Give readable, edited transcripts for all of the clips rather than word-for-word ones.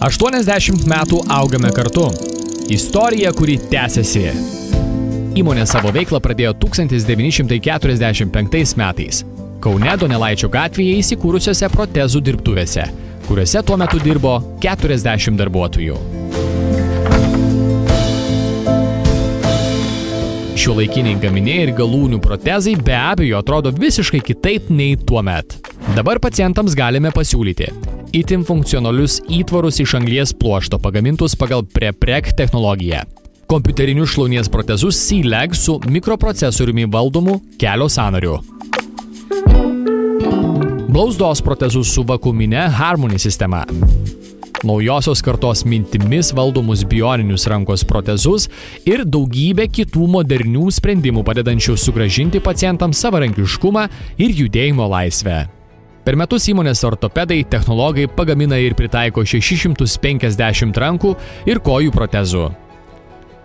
80 metų augame kartu. Istorija, kuri tęsiasi. Įmonė savo veiklą pradėjo 1945 metais. Kaune Donelaičio gatvėje įsikūrusiose protezų dirbtuvėse, kuriuose tuo metu dirbo 40 darbuotojų. Šiuolaikiniai gaminiai ir galūnių protezai be abejo atrodo visiškai kitaip nei tuo met. Dabar pacientams galime pasiūlyti itin funkcionalius įtvarus iš anglies pluošto pagamintus pagal Prepreg technologiją. Kompiuterinius šlaunies protezus C-Leg su mikroprocesoriumi valdomu kelio sąnariu. Blauzdos protezus su vakuumine Harmony sistema. Naujosios kartos mintimis valdomus bioninius rankos protezus ir daugybę kitų modernių sprendimų padedančių sugrąžinti pacientams savarankiškumą ir judėjimo laisvę. Per metus įmonės ortopedai technologai pagamina ir pritaiko 650 rankų ir kojų protezų.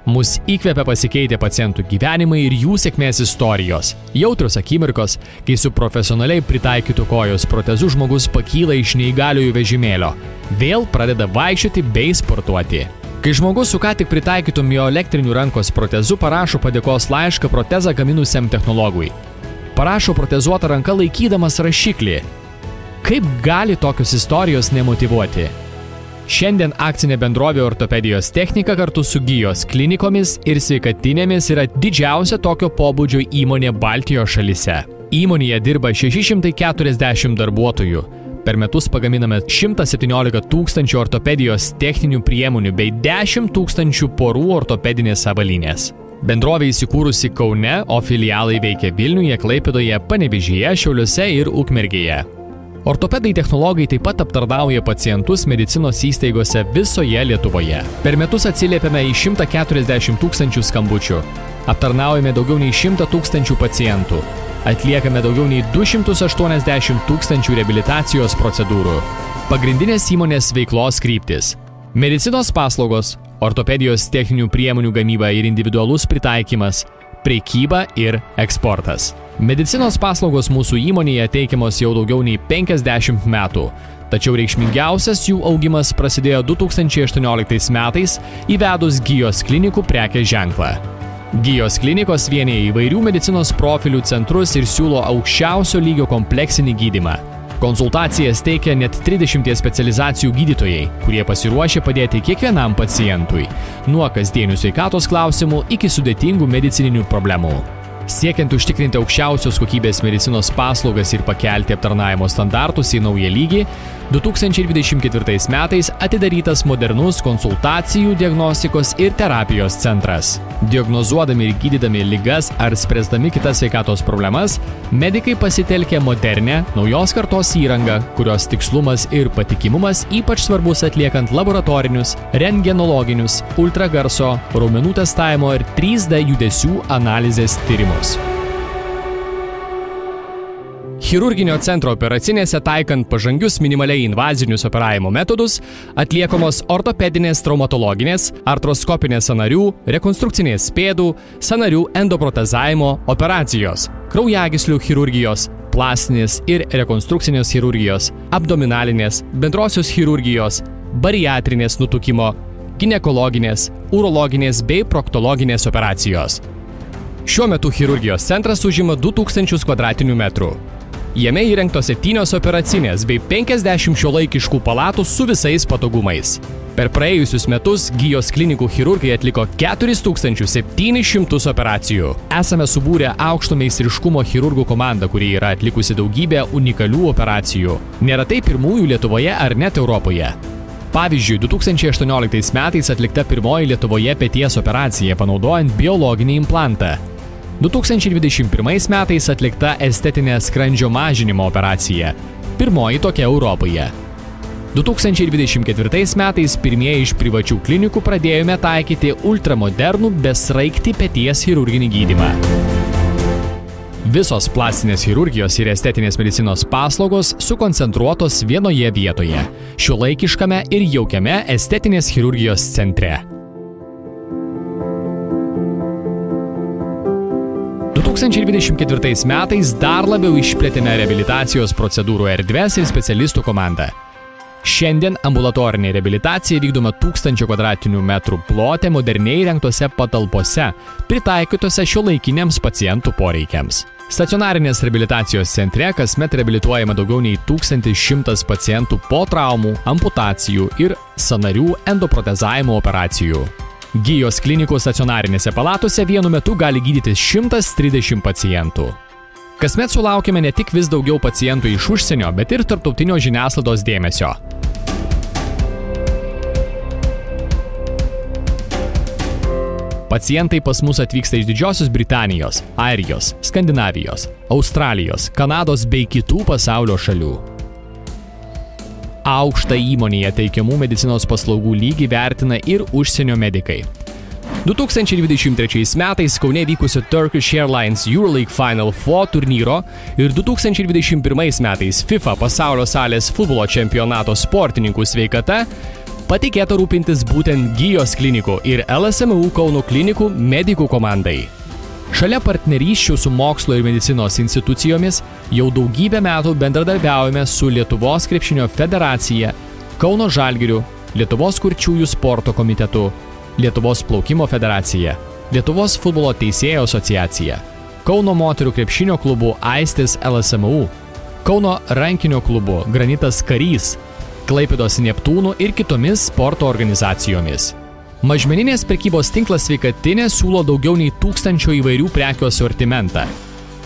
Mus įkvepia pasikeitę pacientų gyvenimai ir jų sėkmės istorijos. Jautrios akimirkos, kai su profesionaliai pritaikytų kojos protezu žmogus pakyla iš neįgaliojo vežimėlio, vėl pradeda vaikščioti bei sportuoti. Kai žmogus su ką tik pritaikytų mioelektriniu rankos protezu parašo padėkos laišką protezą gaminusiam technologui. Parašo protezuotą ranką laikydamas rašiklį. Kaip gali tokios istorijos nemotyvuoti? Šiandien akcinė bendrovė Ortopedijos technika kartu su Gijos klinikomis ir sveikatinėmis yra didžiausia tokio pobūdžio įmonė Baltijos šalyse. Įmonėje dirba 640 darbuotojų. Per metus pagaminame 117 tūkstančių ortopedijos techninių priemonių bei 10 tūkstančių porų ortopedinės avalynės. Bendrovė įsikūrusi Kaune, o filialai veikia Vilniuje, Klaipėdoje, Panevėžyje, Šiauliuose ir Ukmergėje. Ortopedai technologai taip pat aptarnauja pacientus medicinos įstaigose visoje Lietuvoje. Per metus atsiliepiame į 140 tūkstančių skambučių. Aptarnaujame daugiau nei 100 tūkstančių pacientų. Atliekame daugiau nei 280 tūkstančių reabilitacijos procedūrų. Pagrindinės įmonės veiklos kryptis: medicinos paslaugos, ortopedijos techninių priemonių gamyba ir individualus pritaikymas, prekyba ir eksportas. Medicinos paslaugos mūsų įmonėje teikiamos jau daugiau nei 50 metų, tačiau reikšmingiausias jų augimas prasidėjo 2018 metais įvedus Gijos klinikų prekės ženklą. Gijos klinikos vienija įvairių medicinos profilių centrus ir siūlo aukščiausio lygio kompleksinį gydymą. Konsultacijas teikia net 30 specializacijų gydytojai, kurie pasiruošę padėti kiekvienam pacientui, nuo kasdienių sveikatos klausimų iki sudėtingų medicininių problemų. Siekiant užtikrinti aukščiausios kokybės medicinos paslaugas ir pakelti aptarnavimo standartus į naują lygį, 2024 metais atidarytas modernus konsultacijų, diagnostikos ir terapijos centras. Diagnozuodami ir gydydami ligas ar spręsdami kitas sveikatos problemas, medikai pasitelkia modernę, naujos kartos įrangą, kurios tikslumas ir patikimumas ypač svarbus atliekant laboratorinius, rentgenologinius, ultragarso, raumenų testavimo ir 3D judesių analizės tyrimus. Chirurginio centro operacinėse taikant pažangius minimaliai invazinius operavimo metodus atliekamos ortopedinės traumatologinės, artroskopinės sąnarių, rekonstrukcinės pėdų, sąnarių endoprotezavimo operacijos, kraujagyslių chirurgijos, plastinės ir rekonstrukcinės chirurgijos, abdominalinės, bendrosios chirurgijos, bariatrinės nutukimo, ginekologinės, urologinės bei proktologinės operacijos. Šiuo metu chirurgijos centras užima 2000 kvadratinių metrų. Jame įrengtos 7 operacinės bei 50 šiuolaikiškų palatų su visais patogumais. Per praėjusius metus Gijos klinikų chirurgai atliko 4700 operacijų. Esame subūrę aukšto meistriškumo chirurgų komandą, kuri yra atlikusi daugybę unikalių operacijų. Neretai pirmųjų Lietuvoje ar net Europoje. Pavyzdžiui, 2018 metais atlikta pirmoji Lietuvoje peties operacija panaudojant biologinį implantą. 2021 metais atlikta estetinė skrandžio mažinimo operacija, pirmoji tokia Europoje. 2024 metais pirmieji iš privačių klinikų pradėjome taikyti ultramodernų besraigtį peties chirurginį gydymą. Visos plastinės chirurgijos ir estetinės medicinos paslaugos sukoncentruotos vienoje vietoje – šiuolaikiškame ir jaukiame estetinės chirurgijos centre. 2024 metais dar labiau išplėtėme reabilitacijos procedūrų erdves ir specialistų komandą. Šiandien ambulatorinė reabilitacija vykdoma 1000 m2 plote moderniai įrengtose patalpose, pritaikytose šiuolaikiniams pacientų poreikiams. Stacionarinės reabilitacijos centre kasmet reabilituojama daugiau nei 1100 pacientų po traumų, amputacijų ir sąnarių endoprotezavimo operacijų. Gijos klinikų stacionarinėse palatose vienu metu gali gydytis 130 pacientų. Kasmet sulaukiame ne tik vis daugiau pacientų iš užsienio, bet ir tarptautinio žiniasklaidos dėmesio. Pacientai pas mus atvyksta iš Didžiosios Britanijos, Airijos, Skandinavijos, Australijos, Kanados bei kitų pasaulio šalių. Aukštą įmonėje teikiamų medicinos paslaugų lygį vertina ir užsienio medikai. 2023 metais Kaune vykusio Turkish Airlines EuroLeague Final Four turnyro ir 2021 metais FIFA pasaulio salės futbolo čempionato sportininkų sveikata patikėta rūpintis būtent Gijos klinikų ir LSMU Kauno klinikų medikų komandai. Šalia partnerysčių su mokslo ir medicinos institucijomis jau daugybę metų bendradarbiaujame su Lietuvos krepšinio federacija, Kauno Žalgiriu, Lietuvos kurčiųjų sporto komitetu, Lietuvos plaukimo federacija, Lietuvos futbolo teisėjų asociacija, Kauno moterų krepšinio klubu Aistis LSMU, Kauno rankinio klubu Granitas Karys, Klaipėdos Neptūnų ir kitomis sporto organizacijomis. Mažmeninės prekybos tinklas Sveikatinė siūlo daugiau nei 1000 įvairių prekių asortimentą.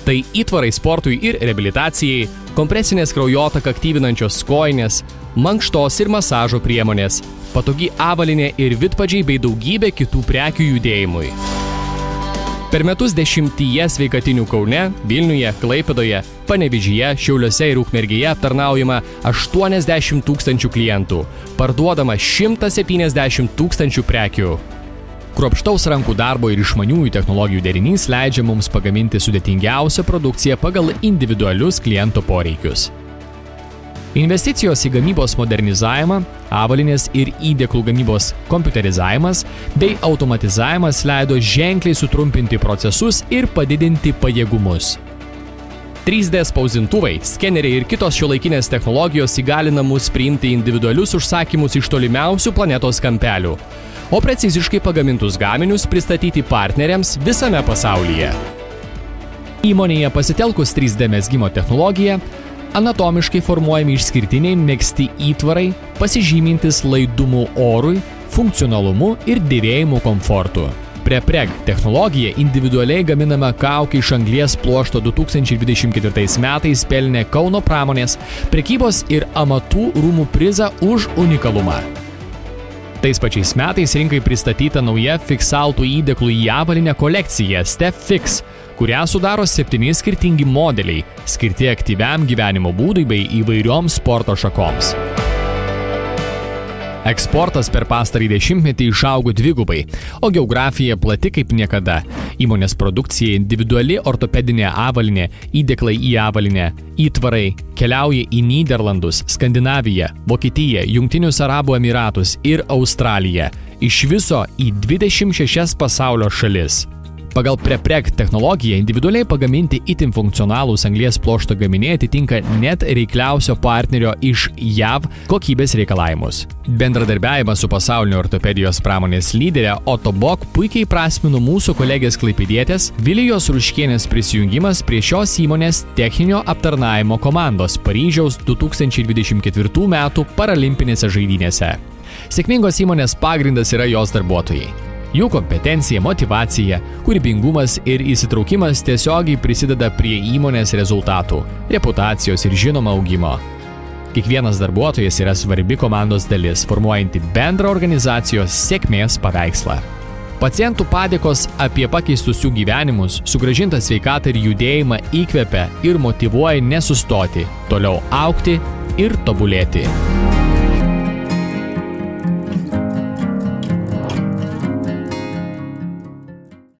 Tai įtvarai sportui ir reabilitacijai, kompresinės kraujotaką aktyvinančios kojinės, mankštos ir masažo priemonės, patogi avalynė ir vidpadžiai bei daugybė kitų prekių judėjimui. Per metus 10 sveikatinių Kaune, Vilniuje, Klaipėdoje, Panevėžyje, Šiauliuose ir Ukmergėje aptarnaujama 80 000 klientų, parduodama 170 000 prekių. Kruopštaus rankų darbo ir išmaniųjų technologijų derinys leidžia mums pagaminti sudėtingiausią produkciją pagal individualius kliento poreikius. Investicijos į gamybos modernizavimą, avalynės ir įdėklų gamybos kompiuterizavimas bei automatizavimas leido ženkliai sutrumpinti procesus ir padidinti pajėgumus. 3D spausdintuvai, skeneriai ir kitos šiuolaikinės technologijos įgalina mus priimti individualius užsakymus iš tolimiausių planetos kampelių, o preciziškai pagamintus gaminius pristatyti partneriams visame pasaulyje. Įmonėje pasitelkus 3D mezgimo technologiją, anatomiškai formuojami išskirtiniai megzti įtvarai, pasižymintis laidumu orui, funkcionalumu ir dėvėjimo komfortu. Prepreg technologija individualiai gaminama kaukė iš anglies pluošto 2024 metais pelnė Kauno pramonės, prekybos ir amatų rūmų prizą už unikalumą. Tais pačiais metais rinkai pristatyta nauja fiksaltų įdėklų į avalynę kolekcija Step Fix, kurią sudaro 7 skirtingi modeliai, skirti aktyviam gyvenimo būdui bei įvairioms sporto šakoms. Eksportas per pastarąjį dešimtmetį išaugo dvigubai, o geografija plati kaip niekada. Įmonės produkcija individuali ortopedinė avalynė, įdėklai į avalynę, įtvarai keliauja į Nyderlandus, Skandinaviją, Vokietiją, Jungtinius Arabų Emiratus ir Australiją, iš viso į 26 pasaulio šalis. Pagal Prepreg technologiją individualiai pagaminti itin funkcionalūs anglies pluošto gaminiai atitinka net reikliausio partnerio iš JAV kokybės reikalavimus. Bendradarbiavimas su pasaulinio ortopedijos pramonės lyderė Otobok puikiai prasmino mūsų kolegės klaipėdietės Vilijos Ruškienės prisijungimas prie šios įmonės techninio aptarnavimo komandos Paryžiaus 2024 metų paralimpinėse žaidynėse. Sėkmingos įmonės pagrindas yra jos darbuotojai. Jų kompetencija, motyvacija, kūrybingumas ir įsitraukimas tiesiogiai prisideda prie įmonės rezultatų, reputacijos ir žinoma augimo. Kiekvienas darbuotojas yra svarbi komandos dalis, formuojanti bendrą organizacijos sėkmės paveikslą. Pacientų padėkos apie pakeistus jų gyvenimus, sugrąžintą sveikatą ir judėjimą įkvepia ir motyvuoja nesustoti, toliau augti ir tobulėti.